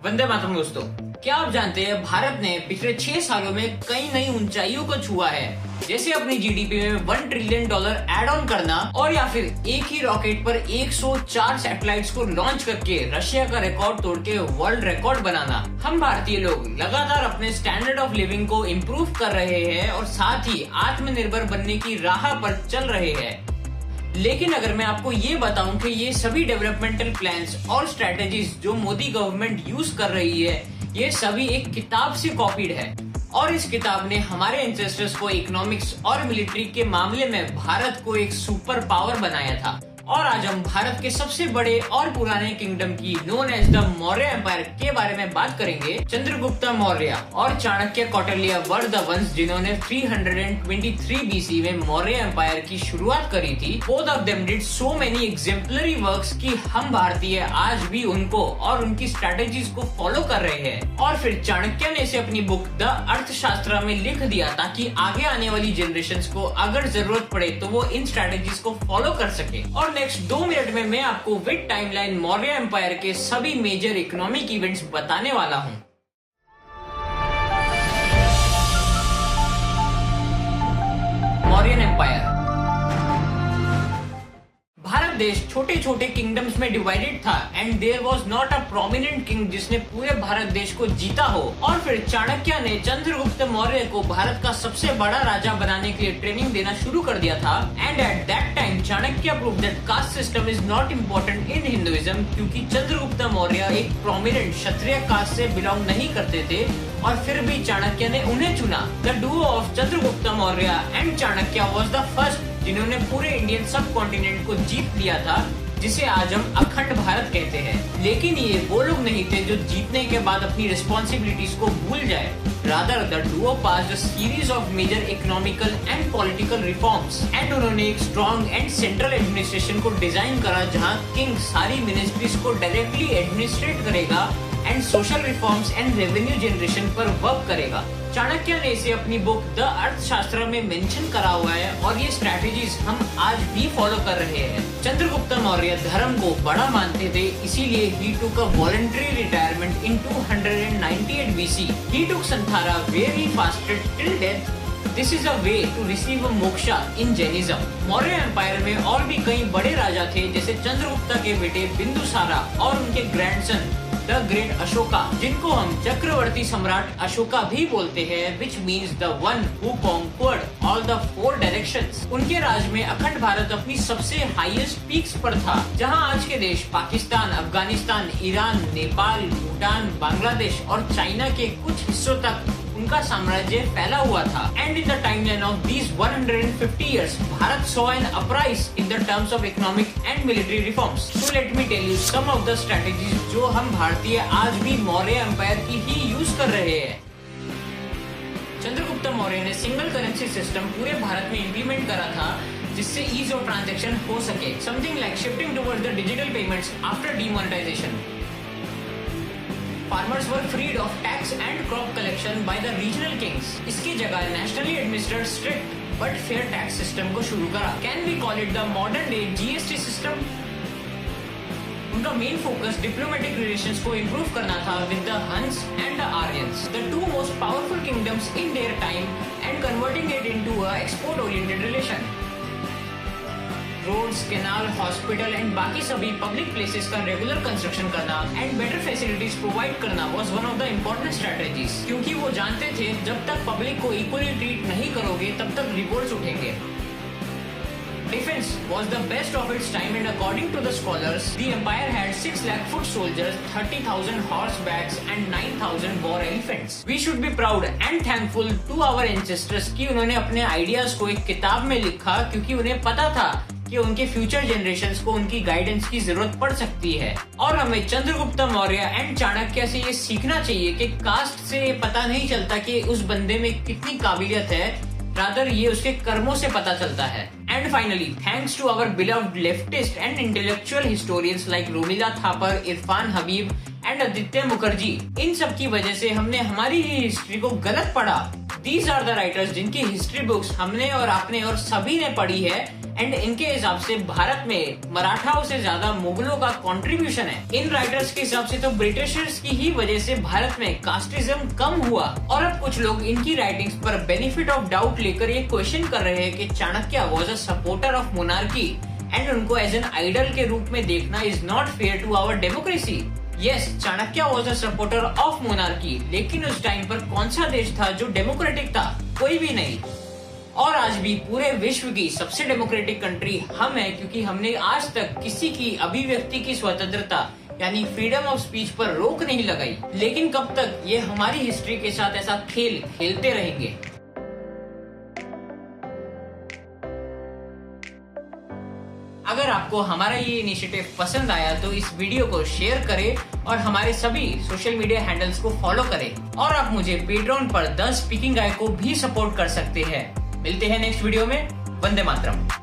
वंदे मातरम दोस्तों, क्या आप जानते हैं भारत ने पिछले 6 सालों में कई नई ऊंचाइयों को छुआ है, जैसे अपनी जीडीपी में $1 ट्रिलियन ऐड ऑन करना और या फिर एक ही रॉकेट पर 104 सैटेलाइट्स को लॉन्च करके रशिया का रिकॉर्ड तोड़ के वर्ल्ड रिकॉर्ड बनाना। हम भारतीय लोग लगातार अपने स्टैंडर्ड ऑफ लिविंग को इम्प्रूव कर रहे हैं और साथ ही आत्मनिर्भर बनने की राह पर चल रहे हैं। लेकिन अगर मैं आपको ये बताऊं कि ये सभी डेवलपमेंटल प्लान्स और स्ट्रेटेजीज जो मोदी गवर्नमेंट यूज कर रही है, ये सभी एक किताब से कॉपीड है और इस किताब ने हमारे एंसेस्टर्स को इकोनॉमिक्स और मिलिट्री के मामले में भारत को एक सुपर पावर बनाया था। और आज हम भारत के सबसे बड़े और पुराने किंगडम की known as the Maurya empire के बारे में बात करेंगे। चंद्रगुप्त मौर्य और Chanakya Kautilya were the ones जिन्होंने 323 बीसी में मौर्य एम्पायर की शुरुआत करी थी। Both of them did so many exemplary works कि हम भारतीय आज भी उनको और उनकी स्ट्रेटेजीज को फॉलो कर रहे हैं। और फिर चाणक्य ने इसे अपनी बुक द अर्थशास्त्र में लिख दिया ताकि आगे आने वाली जनरेशंस को अगर जरूरत पड़े तो वो इन स्ट्रेटेजीज को फॉलो कर सके। और नेक्स्ट 2 मिनट में मैं आपको विद टाइमलाइन मौर्य एम्पायर के सभी मेजर इकोनॉमिक इवेंट्स बताने वाला हूं। मौर्यन एम्पायर। भारत देश छोटे छोटे किंगडम्स में डिवाइडेड था and there was not a prominent king जिसने पूरे भारत देश को जीता हो। और फिर चाणक्य ने चंद्रगुप्त मौर्य को भारत का सबसे बड़ा राजा बनाने के लिए ट्रेनिंग देना शुरू कर दिया था। And at that time Chanakya prove that caste system is not important in Hinduism, क्योंकि चंद्रगुप्त मौर्य एक प्रोमिनेंट क्षत्रिय कास्ट से बिलोंग नहीं करते थे और फिर भी चाणक्य ने उन्हें चुना। The Duo of Chandragupta Maurya and Chanakya was the first जिन्होंने पूरे इंडियन सब कॉन्टिनेंट को जीत लिया था, जिसे आज हम अखंड भारत कहते हैं। लेकिन ये वो लोग नहीं थे जो जीतने के बाद अपनी रिस्पॉन्सिबिलिटीज को भूल जाए। Rather the duo passed a series of major economical and political reforms and उन्होंने एक स्ट्रॉन्ग एंड सेंट्रल एडमिनिस्ट्रेशन को डिजाइन करा, जहां किंग सारी मिनिस्ट्रीज को डायरेक्टली एडमिनिस्ट्रेट करेगा and social reforms and revenue generation पर वर्क करेगा। चाणक्य ने इसे अपनी बुक द अर्थशास्त्र में मेंशन करा हुआ है और ये स्ट्रेटेजीज हम आज भी फॉलो कर रहे हैं। चंद्रगुप्त मौर्य धर्म को बड़ा मानते थे, इसीलिए he took a voluntary retirement in 298 BC. He took Santhara where he fasted till death. This is a way to receive a moksha in Jainism. Maurya empire में और भी कई बड़े राजा थे, जैसे चंद्रगुप्त के बेटे बिंदुसारा और उनके ग्रैंडसन द ग्रेट अशोका, जिनको हम चक्रवर्ती सम्राट अशोका भी बोलते हैं, which means the one who conquered all the 4 directions. उनके राज में अखंड भारत अपनी सबसे हाईएस्ट पीक्स पर था, जहां आज के देश पाकिस्तान, अफगानिस्तान, ईरान, नेपाल, भूटान, बांग्लादेश और चाइना के कुछ हिस्सों तक उनका साम्राज्य फैला हुआ था। And in the timeline of these 150 years, Bharat saw an uprise in the terms of economic and military reforms. So let me tell you some of the strategies जो हम भारतीय आज भी मौर्य एम्पायर की ही यूज कर रहे हैं। चंद्रगुप्त मौर्य ने सिंगल करेंसी सिस्टम पूरे भारत में इम्प्लीमेंट करा था, जिससे ईज ऑफ ट्रांजैक्शन हो सके। Something like shifting towards the digital payments after demonetization. Farmers were freed of tax and crop collection by the regional kings. इसकी जगह nationally administered strict but fair tax system को शुरू करा। Can we call it the modern day GST system? उनका main focus diplomatic relations को improve करना था with the Huns and the Aryans, the 2 most powerful kingdoms in their time, and converting it into a export-oriented relation. Roads, canal, hospital and बाकी सभी public places का regular construction करना and better facilities provide करना was one of the important strategies, क्योंकि वो जानते थे जब तक पब्लिक को इक्वली ट्रीट नहीं करोगे तब तक रिवोल्ट्स उठेंगे। Defense was the best of its time, and according to the scholars, the empire had 6 lakh foot soldiers, 30,000 horsebacks, and 9,000 war elephants. We should be proud and thankful to our ancestors कि उन्होंने अपने ideas को एक किताब में लिखा, क्योंकि उन्हें पता था कि उनके फ्यूचर जनरेशंस को उनकी गाइडेंस की जरूरत पड़ सकती है। और हमें चंद्रगुप्त मौर्य एंड चाणक्य से ये सीखना चाहिए कि कास्ट से ये पता नहीं चलता कि उस बंदे में कितनी काबिलियत है, रादर ये उसके कर्मों से पता चलता है। And finally, thanks to our beloved leftist and intellectual historians like Romila Thapar, Irfan Habib and Aditya Mukherjee, इन सब की वजह से हमने हमारी ही हिस्ट्री को गलत पढ़ा। These are the writers जिनकी हिस्ट्री बुक्स हमने और आपने और सभी ने पढ़ी है एंड इनके हिसाब से भारत में मराठाओं से ज्यादा मुगलों का कंट्रीब्यूशन है। इन राइटर्स के हिसाब से तो ब्रिटिशर्स की ही वजह से भारत में कास्टिज्म कम हुआ। और अब कुछ लोग इनकी राइटिंग्स पर बेनिफिट ऑफ डाउट लेकर ये क्वेश्चन कर रहे हैं कि Chanakya was a supporter of monarchy and उनको एज एन आइडल के रूप में देखना is not fair to our democracy. Yes, Chanakya was a supporter of monarchy, लेकिन उस टाइम पर कौन सा देश था जो डेमोक्रेटिक था? कोई भी नहीं। और आज भी पूरे विश्व की सबसे डेमोक्रेटिक कंट्री हम है, क्योंकि हमने आज तक किसी की अभिव्यक्ति की स्वतंत्रता यानी फ्रीडम ऑफ स्पीच पर रोक नहीं लगाई। लेकिन कब तक ये हमारी हिस्ट्री के साथ ऐसा खेल खेलते रहेंगे? अगर आपको हमारा ये इनिशिएटिव पसंद आया तो इस वीडियो को शेयर करें और हमारे सभी सोशल मीडिया हैंडल्स को फॉलो करें। और आप मुझे पेट्रोन पर द स्पीकिंग गाय को भी सपोर्ट कर सकते हैं। मिलते हैं नेक्स्ट वीडियो में। वंदे मातरम।